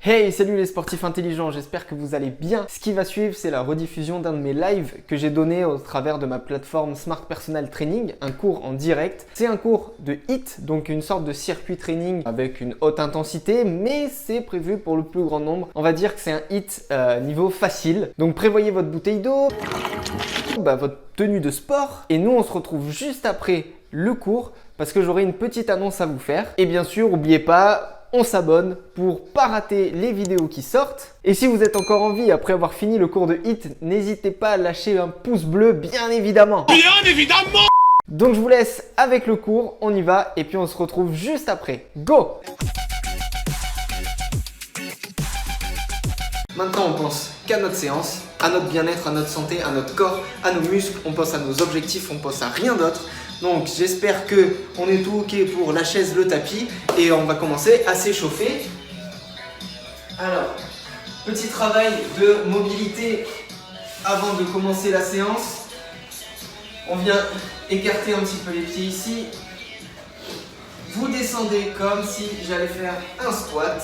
Hey, salut les sportifs intelligents, j'espère que vous allez bien. Ce qui va suivre, c'est la rediffusion d'un de mes lives que j'ai donné au travers de ma plateforme Smart Personal Training, un cours en direct. C'est un cours de HIIT, donc une sorte de circuit training avec une haute intensité, mais c'est prévu pour le plus grand nombre. On va dire que c'est un HIIT niveau facile. Donc prévoyez votre bouteille d'eau, votre tenue de sport, et nous on se retrouve juste après le cours parce que j'aurai une petite annonce à vous faire. Et bien sûr, n'oubliez pas, on s'abonne pour pas rater les vidéos qui sortent. Et si vous êtes encore en vie après avoir fini le cours de HIIT, n'hésitez pas à lâcher un pouce bleu, bien évidemment. Bien évidemment! Donc je vous laisse avec le cours, on y va et puis on se retrouve juste après. Go! Maintenant, on pense qu'à notre séance, à notre bien-être, à notre santé, à notre corps, à nos muscles, on pense à nos objectifs, on pense à rien d'autre. Donc j'espère que on est tout ok pour la chaise, le tapis et on va commencer à s'échauffer. Alors, petit travail de mobilité avant de commencer la séance. On vient écarter un petit peu les pieds ici. Vous descendez comme si j'allais faire un squat.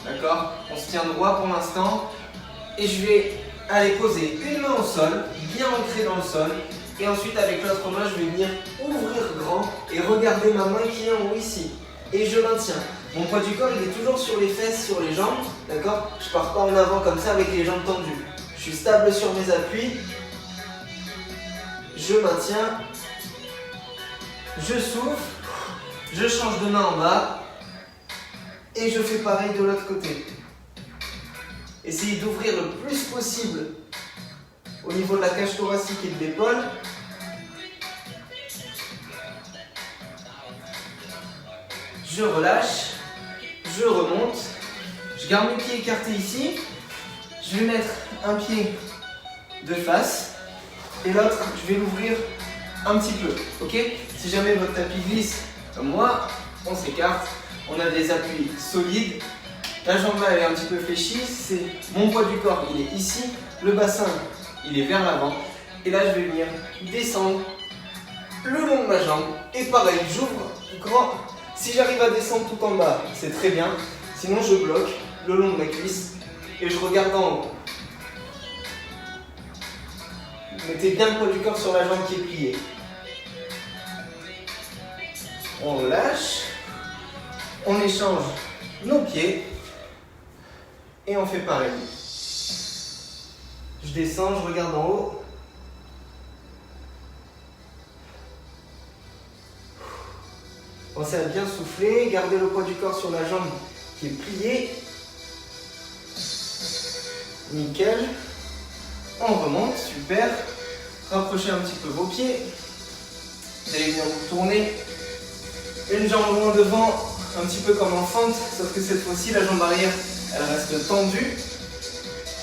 D'accord? On se tient droit pour l'instant. Et je vais aller poser une main au sol, bien ancrée dans le sol. Et ensuite, avec l'autre main, je vais venir ouvrir grand et regarder ma main qui est en haut ici. Et je maintiens. Mon poids du corps, il est toujours sur les fesses, sur les jambes. D'accord? Je ne pars pas en avant comme ça avec les jambes tendues. Je suis stable sur mes appuis. Je maintiens. Je souffle. Je change de main en bas. Et je fais pareil de l'autre côté. Essayez d'ouvrir le plus possible au niveau de la cage thoracique et de l'épaule. Je relâche, je remonte, je garde mes pieds écartés ici. Je vais mettre un pied de face et l'autre, je vais l'ouvrir un petit peu. Ok? Si jamais votre tapis glisse comme moi, on s'écarte, on a des appuis solides. La jambe là elle est un petit peu fléchie, c'est mon poids du corps, il est ici, le bassin il est vers l'avant et là je vais venir descendre le long de ma jambe et pareil, j'ouvre grand. Si j'arrive à descendre tout en bas, c'est très bien, sinon je bloque le long de ma cuisse et je regarde en haut. Mettez bien le poids du corps sur la jambe qui est pliée. On relâche, on échange nos pieds. Et on fait pareil. Je descends, je regarde en haut. Pensez à bien souffler, gardez le poids du corps sur la jambe qui est pliée. Nickel. On remonte, super. Rapprochez un petit peu vos pieds. Vous allez venir vous tourner. Une jambe loin devant, un petit peu comme en fente, sauf que cette fois-ci, la jambe arrière, elle reste tendue.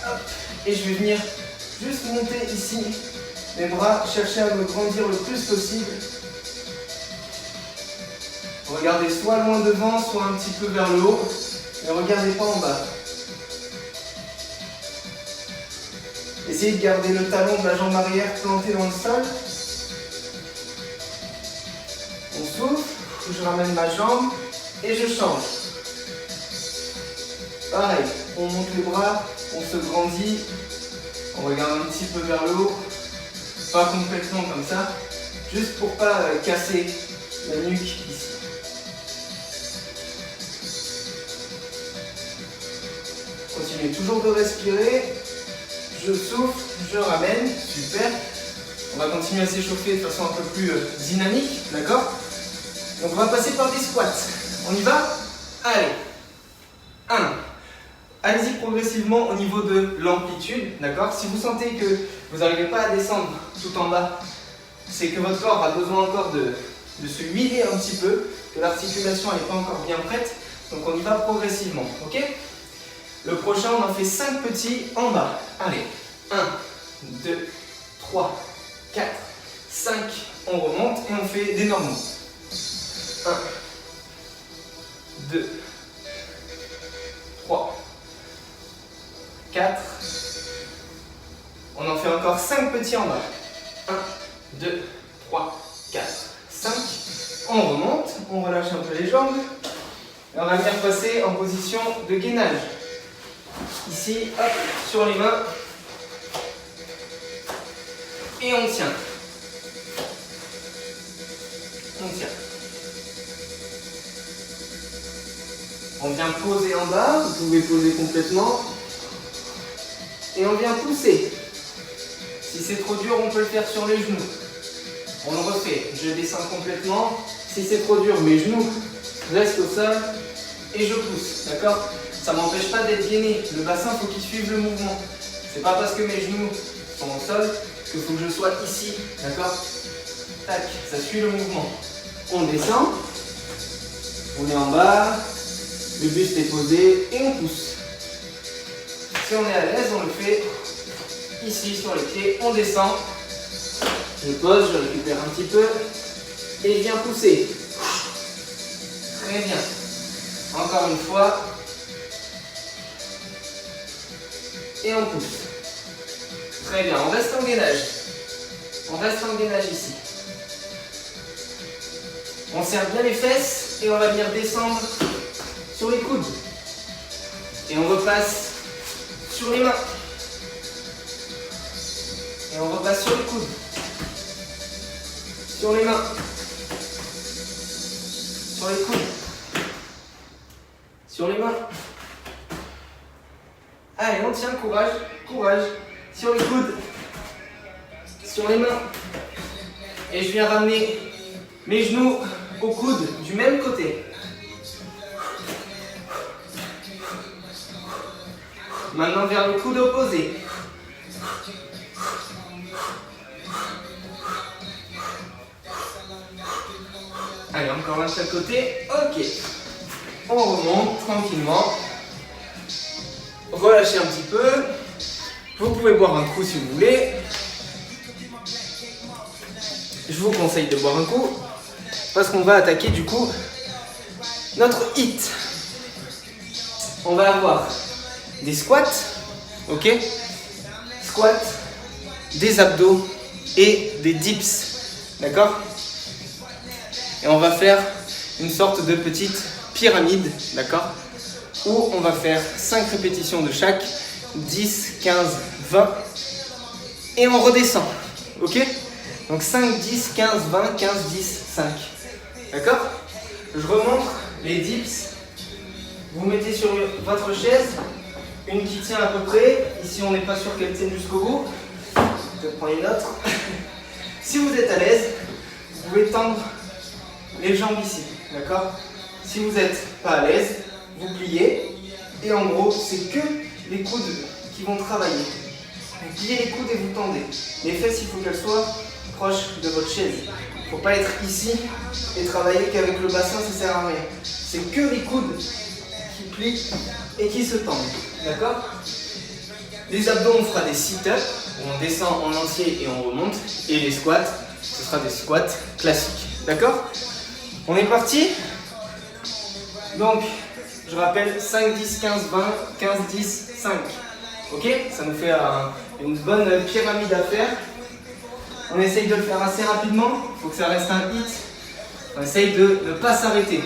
Hop. Et je vais venir juste monter ici mes bras, chercher à me grandir le plus possible. Regardez soit loin devant, soit un petit peu vers le haut. Ne regardez pas en bas. Essayez de garder le talon de la jambe arrière planté dans le sol. On souffle, je ramène ma jambe et je change. Pareil, on monte les bras, on se grandit, on regarde un petit peu vers le haut, pas complètement comme ça, juste pour pas casser la nuque ici. Continuez toujours de respirer, je souffle, je ramène, super. On va continuer à s'échauffer de façon un peu plus dynamique, d'accord? Donc on va passer par des squats. On y va? Allez. 1. Allez-y progressivement au niveau de l'amplitude, d'accord? Si vous sentez que vous n'arrivez pas à descendre tout en bas, c'est que votre corps a besoin encore de se huiler un petit peu, que l'articulation n'est pas encore bien prête, donc on y va progressivement, ok? Le prochain, on en fait 5 petits en bas. Allez, 1, 2, 3, 4, 5, on remonte et on fait des normaux. 1, 2, 3, 4. On en fait encore 5 petits en bas. 1, 2, 3, 4, 5. On remonte, on relâche un peu les jambes. Et on va venir passer en position de gainage. Ici, hop, sur les mains. Et on tient. On tient. On vient poser en bas, vous pouvez poser complètement. Et on vient pousser. Si c'est trop dur, on peut le faire sur les genoux. On le refait. Je descends complètement. Si c'est trop dur, mes genoux restent au sol et je pousse. D'accord? Ça ne m'empêche pas d'être gainé. Le bassin, il faut qu'il suive le mouvement. C'est pas parce que mes genoux sont au sol qu'il faut que je sois ici. D'accord? Tac, ça suit le mouvement. On descend. On est en bas. Le buste est posé et on pousse. Si on est à l'aise, on le fait ici sur les pieds. On descend. Je pose, je récupère un petit peu et je viens pousser. Très bien. Encore une fois. Et on pousse. Très bien. On reste en gainage. On reste en gainage ici. On serre bien les fesses et on va venir descendre sur les coudes. Et on repasse sur les mains. Et on repasse sur les coudes. Sur les mains. Sur les coudes. Sur les mains. Allez, on tient, courage, courage. Sur les coudes. Sur les mains. Et je viens ramener mes genoux au coude du même côté. Maintenant vers le coude opposé. Allez, encore un de chaque côté. Ok. On remonte tranquillement. Relâchez un petit peu. Vous pouvez boire un coup si vous voulez. Je vous conseille de boire un coup parce qu'on va attaquer du coup notre hit. On va avoir des squats, ok? Squats, des abdos et des dips, d'accord? Et on va faire une sorte de petite pyramide, d'accord? Où on va faire 5 répétitions de chaque, 10, 15, 20, et on redescend, ok? Donc 5, 10, 15, 20, 15, 10, 5, d'accord? Je remonte les dips, vous mettez sur votre chaise, une qui tient à peu près, ici on n'est pas sûr qu'elle tienne jusqu'au bout, je prends une autre. Si vous êtes à l'aise, vous pouvez tendre les jambes ici, d'accord? Si vous n'êtes pas à l'aise, vous pliez, et en gros, c'est que les coudes qui vont travailler. Vous pliez les coudes et vous tendez. Les fesses, il faut qu'elles soient proches de votre chaise. Il ne faut pas être ici et travailler qu'avec le bassin, ça ne sert à rien. C'est que les coudes qui plient et qui se tendent, d'accord? Les abdos, on fera des sit-ups, où on descend en entier et on remonte, et les squats, ce sera des squats classiques, d'accord? On est parti? Donc, je rappelle 5, 10, 15, 20, 15, 10, 5. Ok? Ça nous fait une bonne pyramide à faire. On essaye de le faire assez rapidement. Il faut que ça reste un hit. On essaye de ne pas s'arrêter.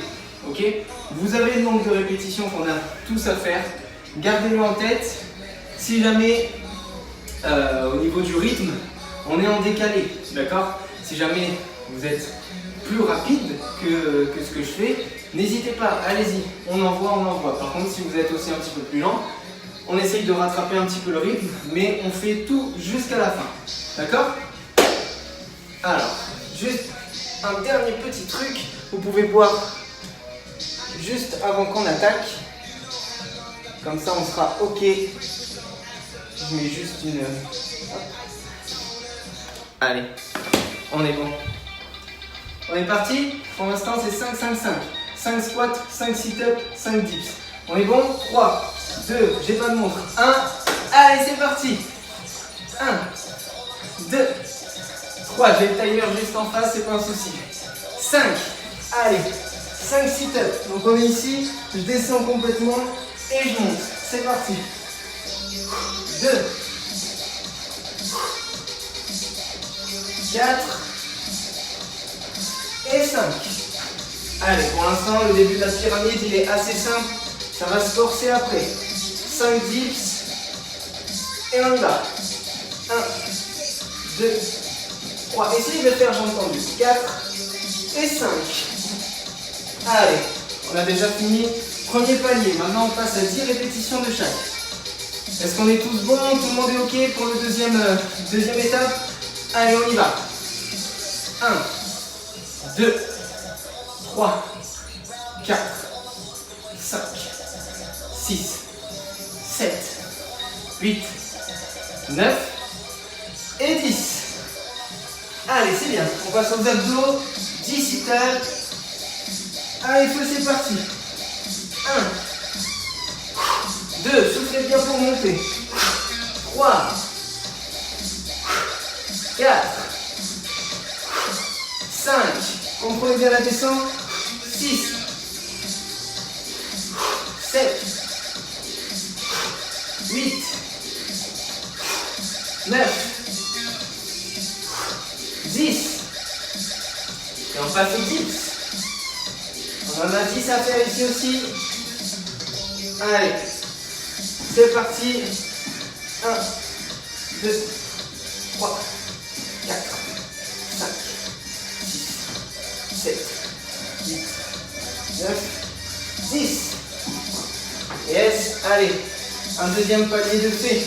Ok? Vous avez le nombre de répétitions qu'on a tous à faire. Gardez-le en tête. Si jamais, au niveau du rythme, on est en décalé. D'accord? Si jamais vous êtes plus rapide que ce que je fais, n'hésitez pas, allez-y, on envoie. Par contre, si vous êtes aussi un petit peu plus lent, on essaye de rattraper un petit peu le rythme, mais on fait tout jusqu'à la fin. D'accord? Alors, juste un dernier petit truc, vous pouvez boire juste avant qu'on attaque. Comme ça, on sera OK. Je mets juste une... Hop. Allez, on est bon. On est parti? Pour l'instant, c'est 5, 5, 5. 5 squats, 5 sit-ups, 5 dips. On est bon? 3, 2, j'ai pas de montre. 1, allez, c'est parti. 1, 2, 3, j'ai le timer juste en face, c'est pas un souci. 5, allez, 5 sit-ups. Donc on est ici, je descends complètement et je monte. C'est parti. 2, 4 et 5. Allez, pour l'instant, le début de la pyramide, il est assez simple. Ça va se forcer après. 5 dips. Et on y va. 1, 2, 3. Essayez de le faire, j'ai entendu. 4 et 5. Allez, on a déjà fini. Premier palier. Maintenant, on passe à 10 répétitions de chaque. Est-ce qu'on est tous bons? Tout le monde est OK pour le deuxième étape? Allez, on y va. 1, 2, 3, 4, 5, 6, 7, 8, 9 et 10. Allez, c'est bien. On passe aux abdos. 10 sit-ups. Allez, feu, c'est parti. 1, 2, soufflez bien pour monter. 3, 4, 5, contrôlez bien la descente. 6, 7, 8, 9, 10. Et on passe aux dips. On en a 10 à faire ici aussi. Allez, c'est parti. 1, 2, 3, 4, 5, 6, 7, 8, 9, 10. Yes, allez, un deuxième palier de fait.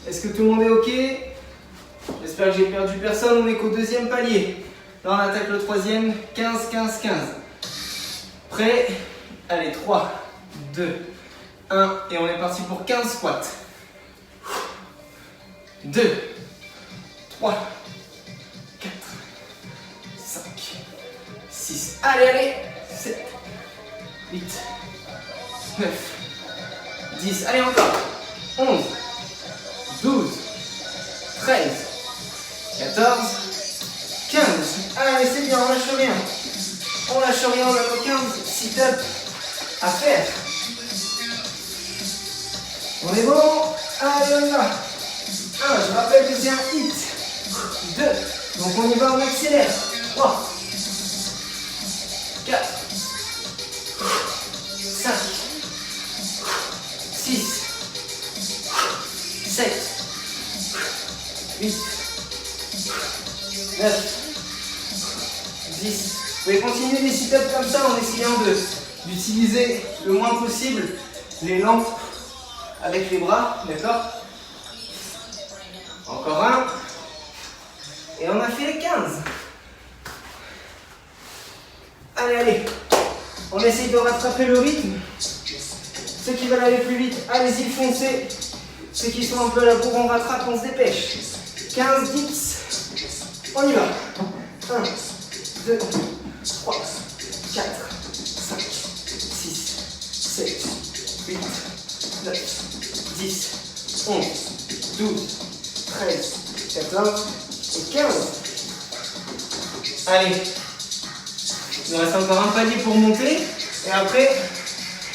Est-ce que tout le monde est OK? J'espère que j'ai perdu personne, on est qu'au deuxième palier. Là, on attaque le troisième, 15, 15, 15. Prêt? Allez, 3, 2, 1, et on est parti pour 15 squats. 2, 3, 4, 5, 6, allez, 7, 8, 9, 10, allez encore, 11, 12, 13, 14, 15, allez c'est bien, on lâche rien, on a nos 15 sit-ups à faire. On est bon? Allez, on y va. 1, je rappelle que c'est un hit. 2, donc on y va, on accélère. 3, 4, 5, 6, 7, 8, 9, 10. Vous pouvez continuer les sit-ups comme ça en essayant d'utiliser le moins possible les lampes avec les bras, d'accord? Encore un. Et on a fait les 15. Allez, allez. On essaye de rattraper le rythme. Ceux qui veulent aller plus vite, allez-y, foncez. Ceux qui sont un peu à la bourre, on rattrape, on se dépêche. 15 dips. On y va. 1, 2, 3, 4, 5, 6, 7, 8, 9, 10, 11, 12, 13, 14 et 15. Allez, il nous reste encore un palier pour monter. Et après,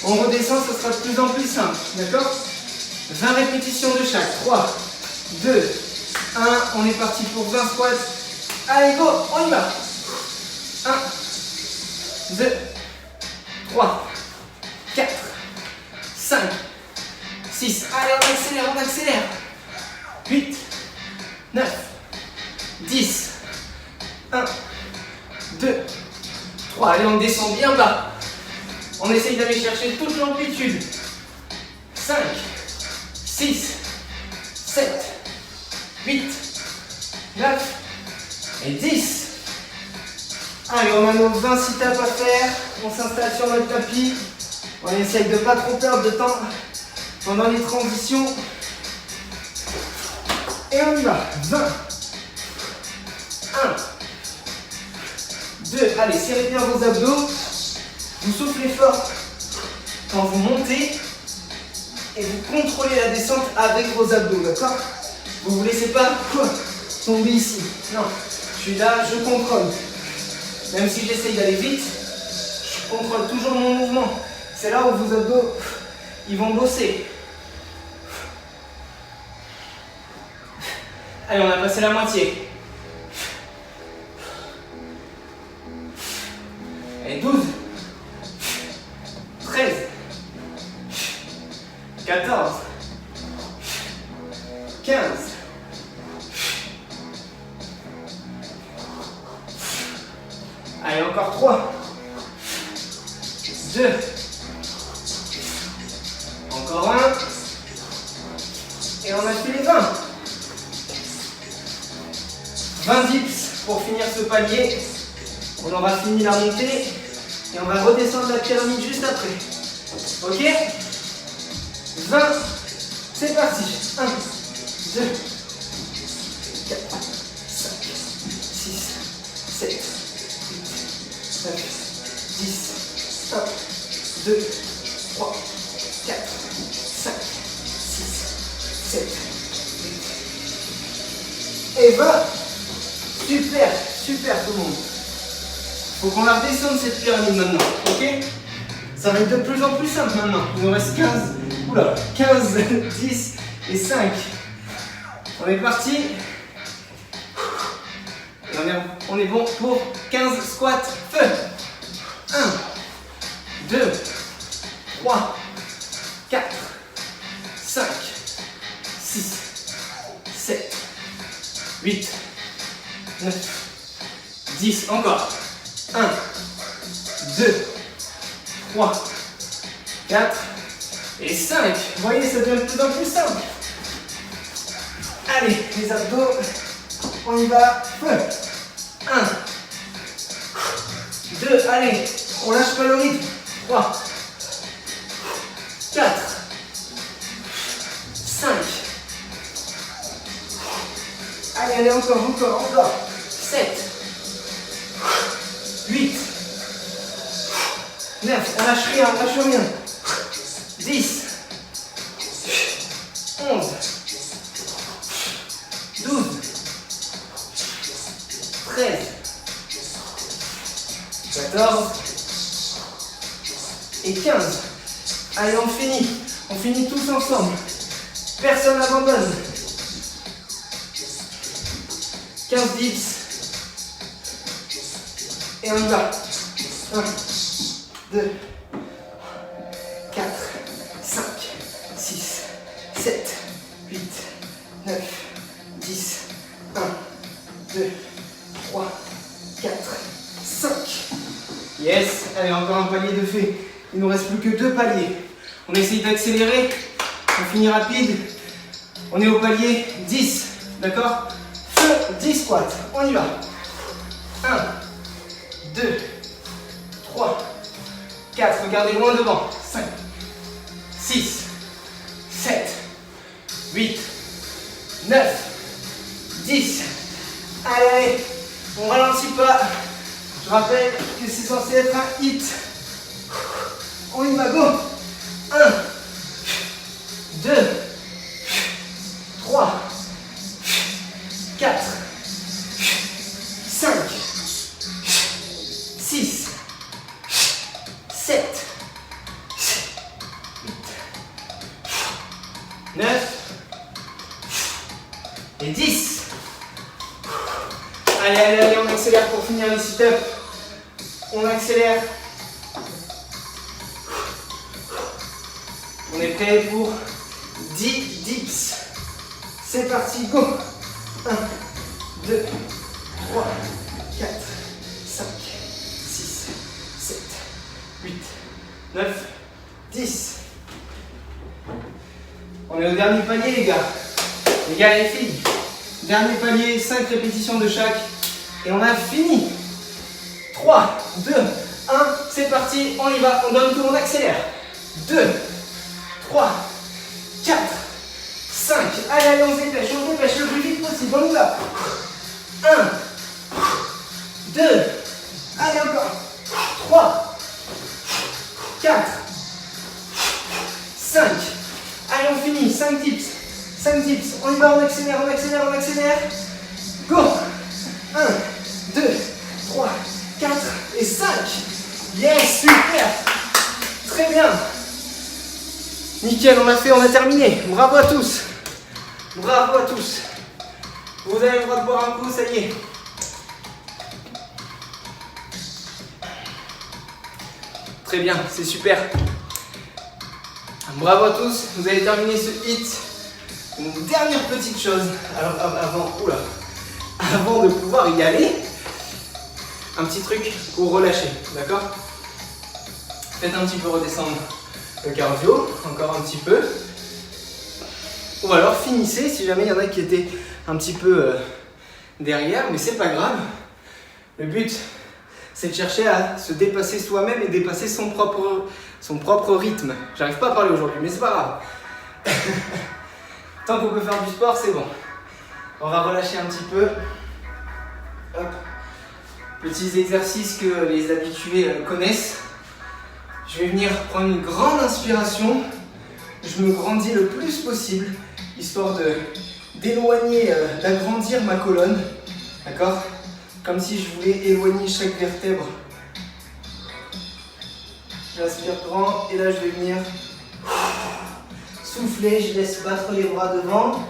on redescend, ce sera de plus en plus simple. D'accord? 20 répétitions de chaque. 3, 2, 1. On est parti pour 20 squats. Allez, go, on y va. 1, 2, 3, 4, 5, 6. Allez, on accélère. 8, 9, 10. 1, 2, 3. Allez, on descend bien bas. On essaye d'aller chercher toute l'amplitude. 5, 6, 7, 8, 9 et 10. Allez, on a nos 20 sit-ups à faire. On s'installe sur notre tapis. On essaye de ne pas trop perdre de temps pendant les transitions. Et on y va. 20. 1. 2. Allez, serrez bien vos abdos. Vous soufflez fort quand vous montez. Et vous contrôlez la descente avec vos abdos, d'accord? Vous ne vous laissez pas tomber ici. Non, je suis là, je contrôle. Même si j'essaye d'aller vite, je contrôle toujours mon mouvement. C'est là où vos abdos, ils vont bosser. Allez, on a passé la moitié. Allez, 12, 13, 14, 15, allez, encore 3, 2, encore 1, et on a fait les 20. 20 dips pour finir ce palier. On aura fini la montée et on va redescendre la pyramide juste après. Ok? 20, c'est parti. 1, 2, 4, 5, 6, 7, 8, 9, 10, 1, 2, 3, 4, 5, 6, 7, 8 et 20. Super, super tout le monde. Faut qu'on la redescende cette pyramide maintenant, ok? Ça va être de plus en plus simple maintenant. Il nous reste 15, 10 et 5. On est parti. Et on est bon pour 15 squats. Feu. 1, 2, 3, 4, 5, 6, 7, 8, 9, 10, encore. 1, 2, 3, 4 et 5. Vous voyez, ça devient de plus en plus simple. Allez, les abdos, on y va. Feu. 1, 2, allez, on lâche pas le rythme. 3, 4, 5. Allez, allez, encore. 7, 8, 9, on lâche rien. 10, 11, 12, 13, 14 et 15. Allez, on finit. On finit tous ensemble. Personne n'abandonne. 15 dips. Et on y va. 1, 2, 4, 5, 6, 7, 8, 9, 10, 1, 2, 3, 4, 5. Yes, allez, encore un palier de fait. Il nous reste plus que 2 paliers. On essaye d'accélérer. On finit rapide. On est au palier 10. D'accord? Feu, 10 squats. On y va. 1, 2, 3, 4. Regardez loin devant. 5, 6, 7, 8, 9, 10. Allez, allez. On ralentit pas. Je rappelle que c'est censé être un hit. On y va, go. 1, 2, 3, 4, 5, 6, 7, 8, 9 et 10. Allez, allez, allez, on accélère pour finir les sit-ups. On accélère. On est prêt pour 10 dips. C'est parti, go. 1, 2, 3, 4, 5, 6, 7, 8, 9, 10. On est au dernier palier, les gars. Les gars et les filles. Dernier palier, 5 répétitions de chaque. Et on a fini. 3, 2, 1, c'est parti. On y va, on donne tout, on accélère. 2, 3, 4, 5. Allez, allez, on se dépêche le plus vite possible. On y va. 1, 2, allez encore. 3, 4, 5. Allez, on finit. 5 dips. 5 dips. On y va, on accélère. Go. 1, 2, 3, 4 et 5. Yes, super. Très bien. Nickel, on a fait, on a terminé. Bravo à tous. Bravo à tous. Vous avez le droit de boire un coup, ça y est. Très bien, c'est super. Bravo à tous, vous avez terminé ce hit. Une dernière petite chose, alors avant de pouvoir y aller, un petit truc pour relâcher, d'accord? Faites un petit peu redescendre le cardio, encore un petit peu. Ou alors finissez si jamais il y en a qui étaient un petit peu derrière, mais c'est pas grave. Le but, c'est de chercher à se dépasser soi-même et dépasser son propre rythme. J'arrive pas à parler aujourd'hui, mais c'est pas grave. Tant qu'on peut faire du sport, c'est bon. On va relâcher un petit peu. Hop. Petits exercices que les habitués connaissent. Je vais venir prendre une grande inspiration. Je me grandis le plus possible, histoire d'éloigner, d'agrandir ma colonne. D'accord? Comme si je voulais éloigner chaque vertèbre. J'inspire grand et là je vais venir souffler, je laisse battre les bras devant.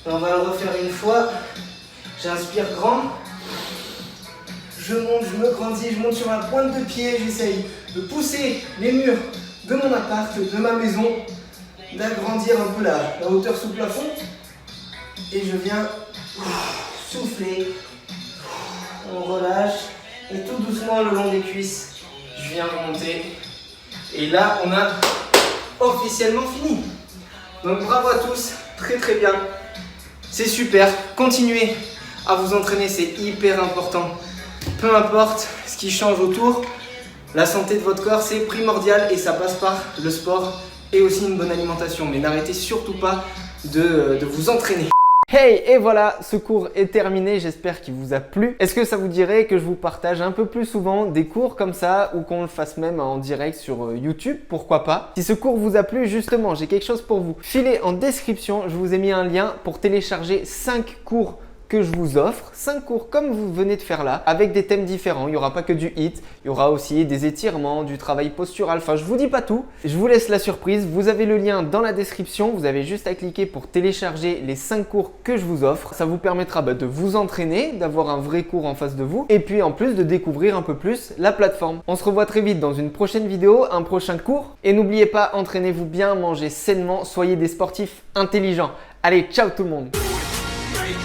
Et on va le refaire une fois. J'inspire grand. Je monte, je me grandis, je monte sur ma pointe de pied, j'essaye de pousser les murs de mon appart, de ma maison, d'agrandir un peu la hauteur sous plafond. Et je viens souffler. On relâche et tout doucement le long des cuisses, je viens remonter. Et là, on a officiellement fini. Donc bravo à tous, très très bien. C'est super, continuez à vous entraîner, c'est hyper important. Peu importe ce qui change autour, la santé de votre corps c'est primordial et ça passe par le sport et aussi une bonne alimentation. Mais n'arrêtez surtout pas de vous entraîner. Hey, et voilà, ce cours est terminé, j'espère qu'il vous a plu. Est-ce que ça vous dirait que je vous partage un peu plus souvent des cours comme ça ou qu'on le fasse même en direct sur YouTube? Pourquoi pas? Si ce cours vous a plu, justement, j'ai quelque chose pour vous. Filez en description, je vous ai mis un lien pour télécharger 5 cours que je vous offre, 5 cours comme vous venez de faire là, avec des thèmes différents. Il n'y aura pas que du HIIT, il y aura aussi des étirements, du travail postural. Enfin, je vous dis pas tout. Je vous laisse la surprise. Vous avez le lien dans la description. Vous avez juste à cliquer pour télécharger les 5 cours que je vous offre. Ça vous permettra de vous entraîner, d'avoir un vrai cours en face de vous et puis en plus de découvrir un peu plus la plateforme. On se revoit très vite dans une prochaine vidéo, un prochain cours. Et n'oubliez pas, entraînez-vous bien, mangez sainement, soyez des sportifs intelligents. Allez, ciao tout le monde! Break.